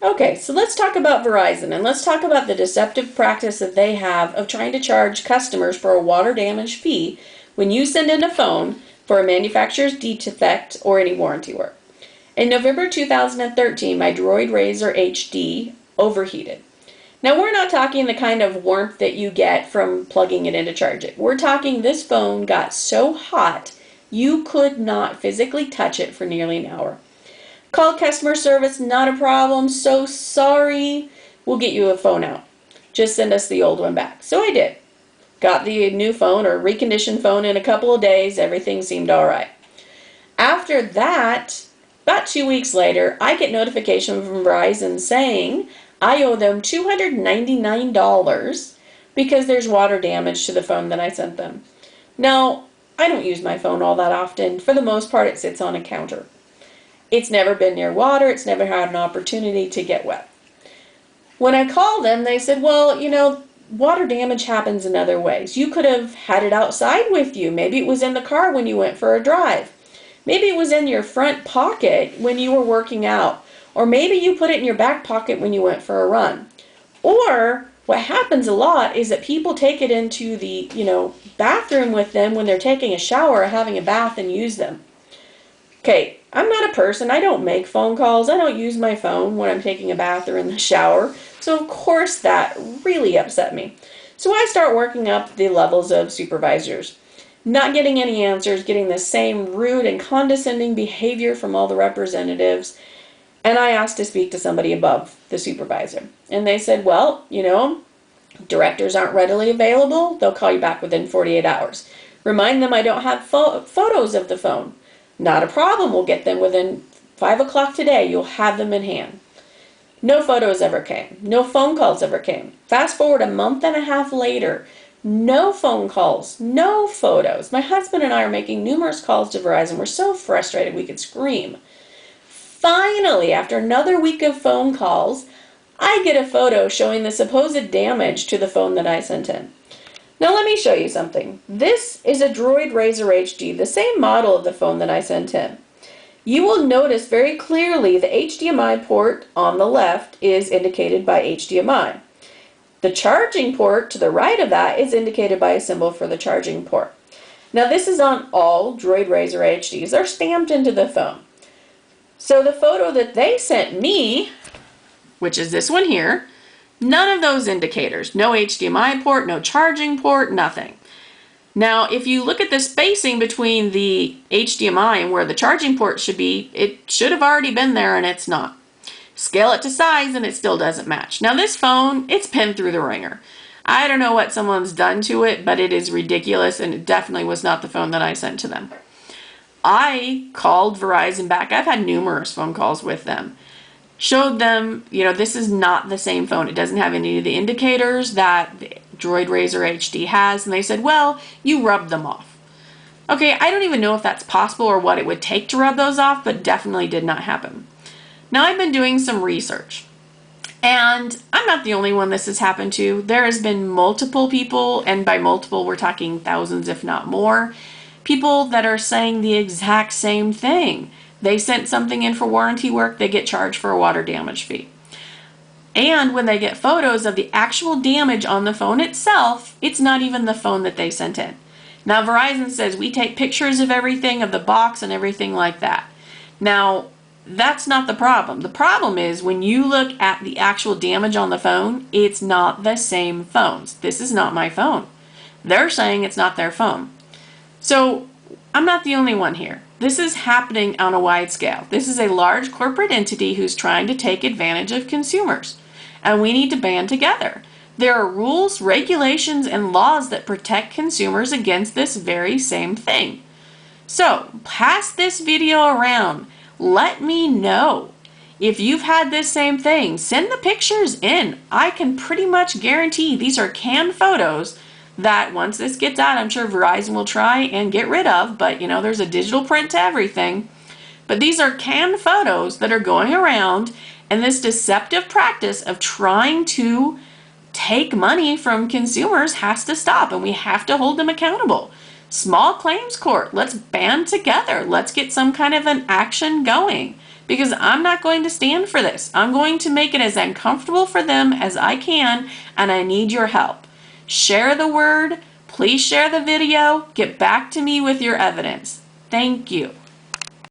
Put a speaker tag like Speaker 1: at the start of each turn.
Speaker 1: Okay, so let's talk about Verizon and let's talk about the deceptive practice that they have of trying to charge customers for a water damage fee when you send in a phone for a manufacturer's defect or any warranty work. In November 2013, my Droid Razr HD overheated. Now, we're not talking the kind of warmth that you get from plugging it in to charge it. We're talking this phone got so hot you could not physically touch it for nearly an hour. Called customer service, not a problem, so sorry. We'll get you a phone out. Just send us the old one back. So I did. Got the new phone or reconditioned phone in a couple of days. Everything seemed all right. After that, about 2 weeks later, I get notification from Verizon saying I owe them $299 because there's water damage to the phone that I sent them. Now, I don't use my phone all that often. For the most part, it sits on a counter. It's never been near water. It's never had an opportunity to get wet. When I called them, they said, well, water damage happens in other ways. You could have had it outside with you. Maybe it was in the car when you went for a drive. Maybe it was in your front pocket when you were working out. Or maybe you put it in your back pocket when you went for a run. Or what happens a lot is that people take it into the, bathroom with them when they're taking a shower or having a bath and use them. Okay, I'm not a person. I don't make phone calls. I don't use my phone when I'm taking a bath or in the shower. So of course that really upset me. So I start working up the levels of supervisors. Not getting any answers, getting the same rude and condescending behavior from all the representatives. And I asked to speak to somebody above the supervisor. And they said, well, directors aren't readily available. They'll call you back within 48 hours. Remind them I don't have photos of the phone. Not a problem. We'll get them within 5 o'clock today. You'll have them in hand. No photos ever came. No phone calls ever came. Fast forward a month and a half later. No phone calls. No photos. My husband and I are making numerous calls to Verizon. We're so frustrated we could scream. Finally, after another week of phone calls, I get a photo showing the supposed damage to the phone that I sent in. Now let me show you something. This is a Droid Razr HD, the same model of the phone that I sent in. You will notice very clearly the HDMI port on the left is indicated by HDMI. The charging port to the right of that is indicated by a symbol for the charging port. Now this is on all Droid Razr HDs. They're stamped into the phone. So the photo that they sent me, which is this one here, none of those indicators. No HDMI port, no charging port, nothing. Now, if you look at the spacing between the HDMI and where the charging port should be, it should have already been there and it's not. Scale it to size and it still doesn't match. Now this phone, it's pinned through the ringer. I don't know what someone's done to it, but it is ridiculous and it definitely was not the phone that I sent to them. I called Verizon back. I've had numerous phone calls with them. Showed them, this is not the same phone. It doesn't have any of the indicators that the Droid Razr HD has. And they said, well, you rubbed them off. Okay, I don't even know if that's possible or what it would take to rub those off, but definitely did not happen. Now, I've been doing some research. And I'm not the only one this has happened to. There has been multiple people, and by multiple, we're talking thousands, if not more, people that are saying the exact same thing. They sent something in for warranty work, they get charged for a water damage fee. And when they get photos of the actual damage on the phone itself, it's not even the phone that they sent in. Now, Verizon says we take pictures of everything, of the box and everything like that. Now, that's not the problem. The problem is when you look at the actual damage on the phone, it's not the same phones. This is not my phone. They're saying it's not their phone. So I'm not the only one here. This is happening on a wide scale. This is a large corporate entity who's trying to take advantage of consumers. And we need to band together. There are rules, regulations, and laws that protect consumers against this very same thing. So, pass this video around. Let me know if you've had this same thing. Send the pictures in. I can pretty much guarantee these are canned photos that once this gets out, I'm sure Verizon will try and get rid of, but there's a digital print to everything. But these are canned photos that are going around, and this deceptive practice of trying to take money from consumers has to stop, and we have to hold them accountable. Small claims court, let's band together. Let's get some kind of an action going. because I'm not going to stand for this. I'm going to make it as uncomfortable for them as I can, and I need your help. Share the word. Please share the video. Get back to me with your evidence. Thank you.